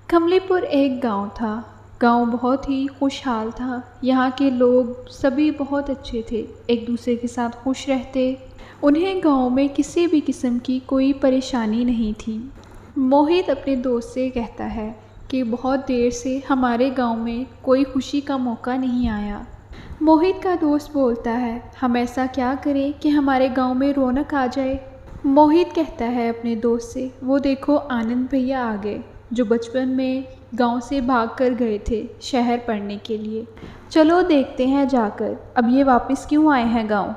कमलीपुर एक गांव था। गांव बहुत ही खुशहाल था। यहाँ के लोग सभी बहुत अच्छे थे, एक दूसरे के साथ खुश रहते। उन्हें गांव में किसी भी किस्म की कोई परेशानी नहीं थी। मोहित अपने दोस्त से कहता है कि बहुत देर से हमारे गांव में कोई खुशी का मौका नहीं आया। मोहित का दोस्त बोलता है, हम ऐसा क्या करें कि हमारे गांव में रौनक आ जाए। मोहित कहता है अपने दोस्त से, वो देखो आनंद भैया आ गए, जो बचपन में गांव से भाग कर गए थे शहर पढ़ने के लिए। चलो देखते हैं जाकर, अब ये वापस क्यों आए हैं गांव।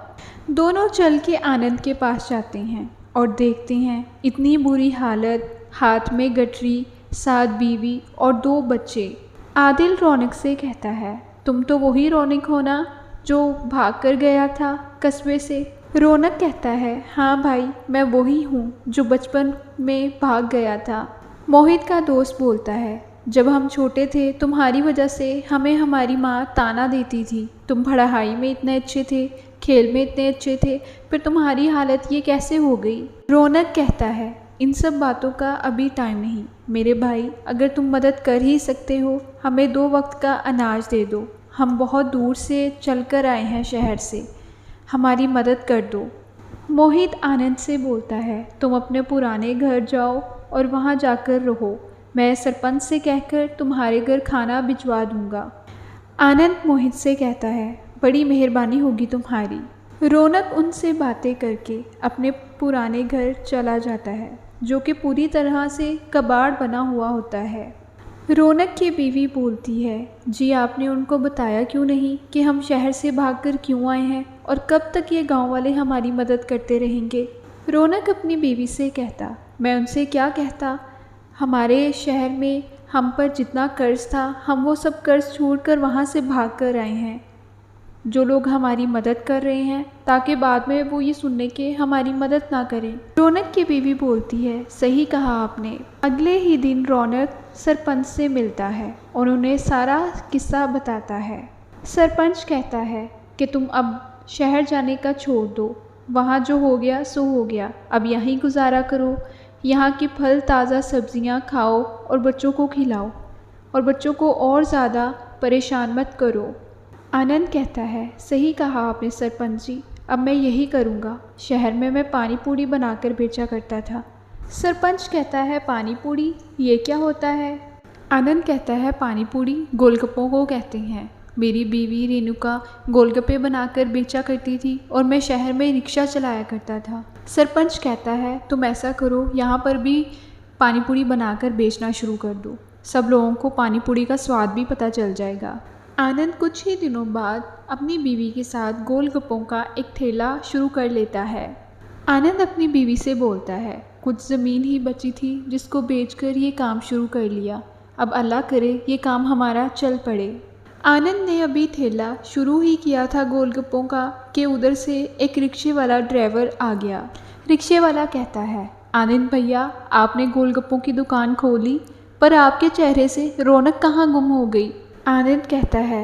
दोनों चल के आनंद के पास जाते हैं और देखते हैं इतनी बुरी हालत, हाथ में गठरी, 7 बीवी और 2 बच्चे। आदिल रौनक से कहता है, तुम तो वही रौनक हो ना जो भाग कर गया था कस्बे से। रौनक कहता है, हाँ भाई, मैं वही हूँ जो बचपन में भाग गया था। मोहित का दोस्त बोलता है, जब हम छोटे थे तुम्हारी वजह से हमें हमारी माँ ताना देती थी। तुम पढ़ाई में इतने अच्छे थे, खेल में इतने अच्छे थे, फिर तुम्हारी हालत ये कैसे हो गई। रौनक कहता है, इन सब बातों का अभी टाइम नहीं मेरे भाई। अगर तुम मदद कर ही सकते हो, हमें 2 वक्त का अनाज दे दो। हम बहुत दूर से चलकर आए हैं शहर से, हमारी मदद कर दो। मोहित आनंद से बोलता है, तुम अपने पुराने घर जाओ और वहाँ जाकर रहो। मैं सरपंच से कहकर तुम्हारे घर खाना भिजवा दूँगा। आनंद मोहित से कहता है, बड़ी मेहरबानी होगी तुम्हारी। रौनक उनसे बातें करके अपने पुराने घर चला जाता है, जो कि पूरी तरह से कबाड़ बना हुआ होता है। रौनक की बीवी बोलती है, जी आपने उनको बताया क्यों नहीं कि हम शहर से भागकर क्यों आए हैं और कब तक ये गांव वाले हमारी मदद करते रहेंगे। रौनक अपनी बीवी से कहता, मैं उनसे क्या कहता। हमारे शहर में हम पर जितना कर्ज था, हम वो सब कर्ज छोड़कर वहाँ से भाग कर आए हैं। जो लोग हमारी मदद कर रहे हैं, ताकि बाद में वो ये सुनने के हमारी मदद ना करें। रौनक की बीवी बोलती है, सही कहा आपने। अगले ही दिन रौनक सरपंच से मिलता है और उन्हें सारा किस्सा बताता है। सरपंच कहता है कि तुम अब शहर जाने का छोड़ दो, वहाँ जो हो गया सो हो गया, अब यहीं गुजारा करो। यहाँ की फल ताज़ा सब्जियाँ खाओ और बच्चों को खिलाओ, और बच्चों को और ज़्यादा परेशान मत करो। आनंद कहता है, सही कहा आपने सरपंच जी, अब मैं यही करूँगा। शहर में मैं पानी पूड़ी बनाकर बेचा करता था। सरपंच कहता है, पानी पूड़ी ये क्या होता है। आनंद कहता है, पानी पूड़ी गोलगप्पों को कहते हैं। मेरी बीवी रेणुका गोलगप्पे बनाकर बेचा करती थी और मैं शहर में रिक्शा चलाया करता था। सरपंच कहता है, तुम ऐसा करो, यहाँ पर भी पानी पूड़ी बनाकर बेचना शुरू कर दो। सब लोगों को पानी पूड़ी का स्वाद भी पता चल जाएगा। आनंद कुछ ही दिनों बाद अपनी बीवी के साथ गोलगप्पों का एक ठेला शुरू कर लेता है। आनंद अपनी बीवी से बोलता है, कुछ ज़मीन ही बची थी जिसको बेचकर ये काम शुरू कर लिया। अब अल्लाह करे ये काम हमारा चल पड़े। आनंद ने अभी ठेला शुरू ही किया था गोलगप्पों का कि उधर से एक रिक्शे वाला ड्राइवर आ गया। रिक्शे वाला कहता है, आनंद भैया आपने गोलगप्पों की दुकान खोली, पर आपके चेहरे से रौनक कहाँ गुम हो गई। आनंद कहता है,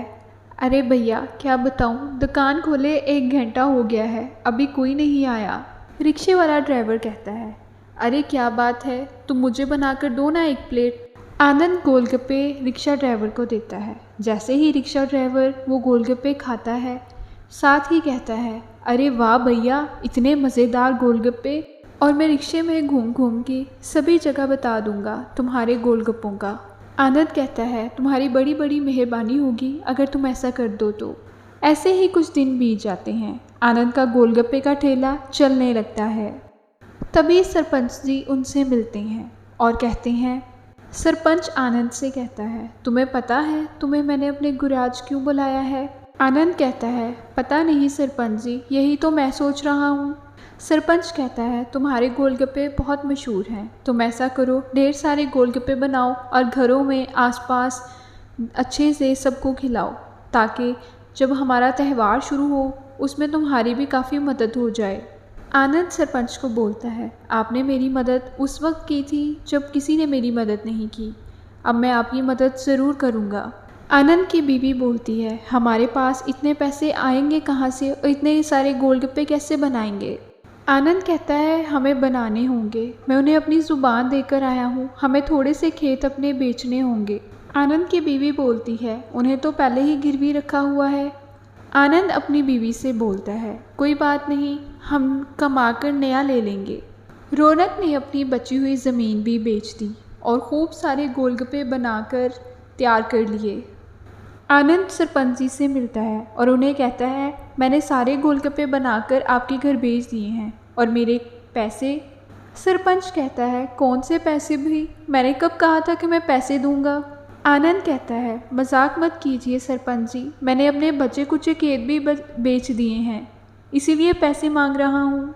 अरे भैया क्या बताऊँ, दुकान खोले 1 घंटा हो गया है, अभी कोई नहीं आया। रिक्शे वाला ड्राइवर कहता है, अरे क्या बात है, तुम मुझे बनाकर दो ना 1 प्लेट। आनंद गोलगप्पे रिक्शा ड्राइवर को देता है। जैसे ही रिक्शा ड्राइवर वो गोलगप्पे खाता है, साथ ही कहता है, अरे वाह भैया, इतने मज़ेदार गोलगप्पे, और मैं रिक्शे में घूम घूम के सभी जगह बता दूंगा तुम्हारे गोलगप्पों का। आनंद कहता है, तुम्हारी बड़ी बड़ी मेहरबानी होगी अगर तुम ऐसा कर दो तो। ऐसे ही कुछ दिन बीत जाते हैं। आनंद का गोलगप्पे का ठेला चलने लगता है। तभी सरपंच जी उनसे मिलते हैं और कहते हैं, सरपंच आनंद से कहता है, तुम्हें पता है तुम्हें मैंने अपने गुराज क्यों बुलाया है। आनंद कहता है, पता नहीं सरपंच जी, यही तो मैं सोच रहा हूँ। सरपंच कहता है, तुम्हारे गोलगप्पे बहुत मशहूर हैं, तुम ऐसा करो, ढेर सारे गोलगप्पे बनाओ और घरों में आसपास अच्छे से सबको खिलाओ, ताकि जब हमारा त्यौहार शुरू हो उसमें तुम्हारी भी काफ़ी मदद हो जाए। आनंद सरपंच को बोलता है, आपने मेरी मदद उस वक्त की थी जब किसी ने मेरी मदद नहीं की, अब मैं आपकी मदद ज़रूर करूँगा। आनंद की बीवी बोलती है, हमारे पास इतने पैसे आएंगे कहाँ से और इतने सारे गोलगप्पे कैसे बनाएंगे। आनंद कहता है हमें बनाने होंगे, मैं उन्हें अपनी ज़ुबान देकर आया हूँ, हमें थोड़े से खेत अपने बेचने होंगे। आनंद की बीवी बोलती है उन्हें तो पहले ही गिरवी रखा हुआ है। आनंद अपनी बीवी से बोलता है कोई बात नहीं, हम कमा कर नया ले लेंगे। रौनक ने अपनी बची हुई ज़मीन भी बेच दी और खूब सारे गोलगप्पे बनाकर तैयार कर लिए। आनंद सरपंच जी से मिलता है और उन्हें कहता है मैंने सारे गोलगप्पे बनाकर आपके घर भेज दिए हैं और मेरे पैसे। सरपंच कहता है कौन से पैसे भी, मैंने कब कहा था कि मैं पैसे दूंगा। आनंद कहता है मजाक मत कीजिए सरपंच जी, मैंने अपने बचे कुचे खेत भी बेच दिए हैं, इसीलिए पैसे मांग रहा हूँ।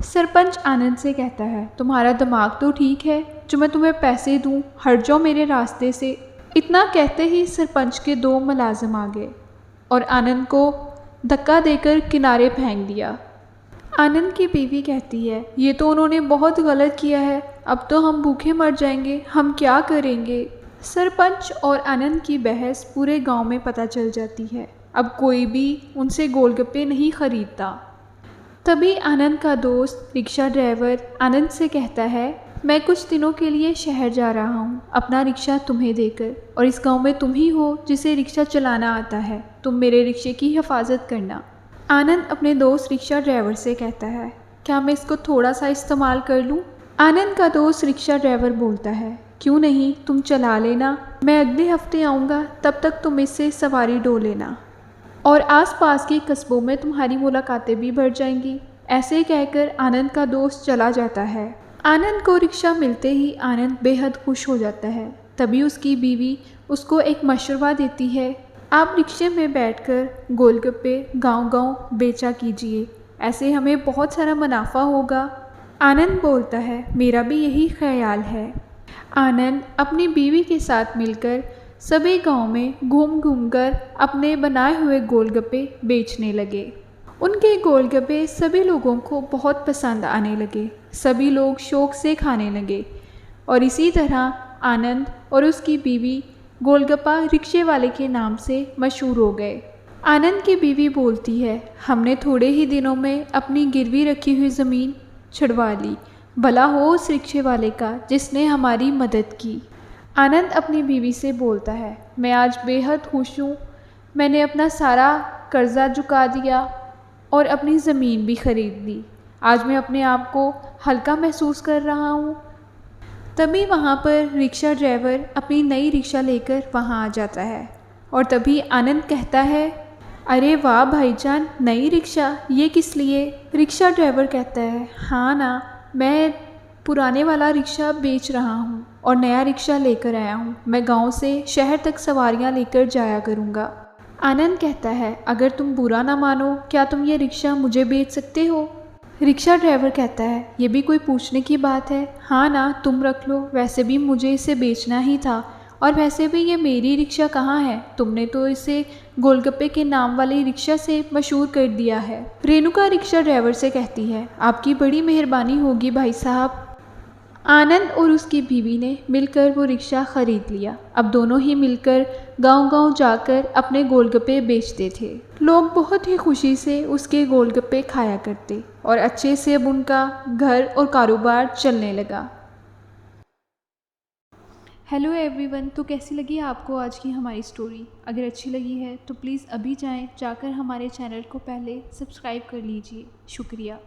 सरपंच आनंद से कहता है तुम्हारा दिमाग तो ठीक है, जो मैं तुम्हें पैसे दूँ, हट जाओ मेरे रास्ते से। इतना कहते ही सरपंच के 2 मुलाजिम आ गए और आनंद को धक्का देकर किनारे फेंक दिया। आनंद की बीवी कहती है ये तो उन्होंने बहुत गलत किया है, अब तो हम भूखे मर जाएंगे, हम क्या करेंगे। सरपंच और आनंद की बहस पूरे गांव में पता चल जाती है। अब कोई भी उनसे गोलगप्पे नहीं खरीदता। तभी आनंद का दोस्त रिक्शा ड्राइवर आनंद से कहता है मैं कुछ दिनों के लिए शहर जा रहा हूँ अपना रिक्शा तुम्हें देकर, और इस गांव में तुम ही हो जिसे रिक्शा चलाना आता है, तुम मेरे रिक्शे की हिफाजत करना। आनंद अपने दोस्त रिक्शा ड्राइवर से कहता है क्या मैं इसको थोड़ा सा इस्तेमाल कर लूँ। आनंद का दोस्त रिक्शा ड्राइवर बोलता है क्यों नहीं, तुम चला लेना, मैं अगले हफ्ते आऊँगा, तब तक तुम इससे सवारी डो लेना और आसपास के कस्बों में तुम्हारी मुलाकातें भी बढ़ जाएंगी। ऐसे कहकर आनंद का दोस्त चला जाता है। आनंद को रिक्शा मिलते ही आनंद बेहद खुश हो जाता है। तभी उसकी बीवी उसको एक मशवरा देती है आप रिक्शे में बैठकर गोलगप्पे गांव-गांव बेचा कीजिए, ऐसे हमें बहुत सारा मुनाफा होगा। आनंद बोलता है मेरा भी यही ख्याल है। आनंद अपनी बीवी के साथ मिलकर सभी गांव में घूम घूम कर अपने बनाए हुए गोलगप्पे बेचने लगे। उनके गोलगप्पे सभी लोगों को बहुत पसंद आने लगे, सभी लोग शौक़ से खाने लगे और इसी तरह आनंद और उसकी बीवी गोलगप्पा रिक्शे वाले के नाम से मशहूर हो गए। आनंद की बीवी बोलती है हमने थोड़े ही दिनों में अपनी गिरवी रखी हुई ज़मीन छुड़वा ली, भला हो उस रिक्शे वाले का जिसने हमारी मदद की। आनंद अपनी बीवी से बोलता है मैं आज बेहद खुश हूँ, मैंने अपना सारा कर्ज़ा चुका दिया और अपनी ज़मीन भी ख़रीद ली, आज मैं अपने आप को हल्का महसूस कर रहा हूँ। तभी वहाँ पर रिक्शा ड्राइवर अपनी नई रिक्शा लेकर वहाँ आ जाता है और तभी आनंद कहता है अरे वाह भाईजान, नई रिक्शा, ये किस लिए। रिक्शा ड्राइवर कहता है हाँ ना, मैं पुराने वाला रिक्शा बेच रहा हूँ और नया रिक्शा लेकर आया हूँ, मैं गांव से शहर तक सवारियाँ लेकर जाया करूँगा। आनंद कहता है अगर तुम बुरा ना मानो क्या तुम ये रिक्शा मुझे बेच सकते हो। रिक्शा ड्राइवर कहता है ये भी कोई पूछने की बात है, हाँ ना तुम रख लो, वैसे भी मुझे इसे बेचना ही था और वैसे भी ये मेरी रिक्शा कहाँ है, तुमने तो इसे गोलगप्पे के नाम वाली रिक्शा से मशहूर कर दिया है। रेणुका रिक्शा ड्राइवर से कहती है आपकी बड़ी मेहरबानी होगी भाई साहब। आनंद और उसकी बीवी ने मिलकर वो रिक्शा ख़रीद लिया। अब दोनों ही मिलकर गांव-गांव जाकर अपने गोलगप्पे बेचते थे। लोग बहुत ही खुशी से उसके गोलगप्पे खाया करते और अच्छे से अब उनका घर और कारोबार चलने लगा। हेलो एवरीवन, तो कैसी लगी आपको आज की हमारी स्टोरी। अगर अच्छी लगी है तो प्लीज़ अभी जाकर हमारे चैनल को पहले सब्सक्राइब कर लीजिए। शुक्रिया।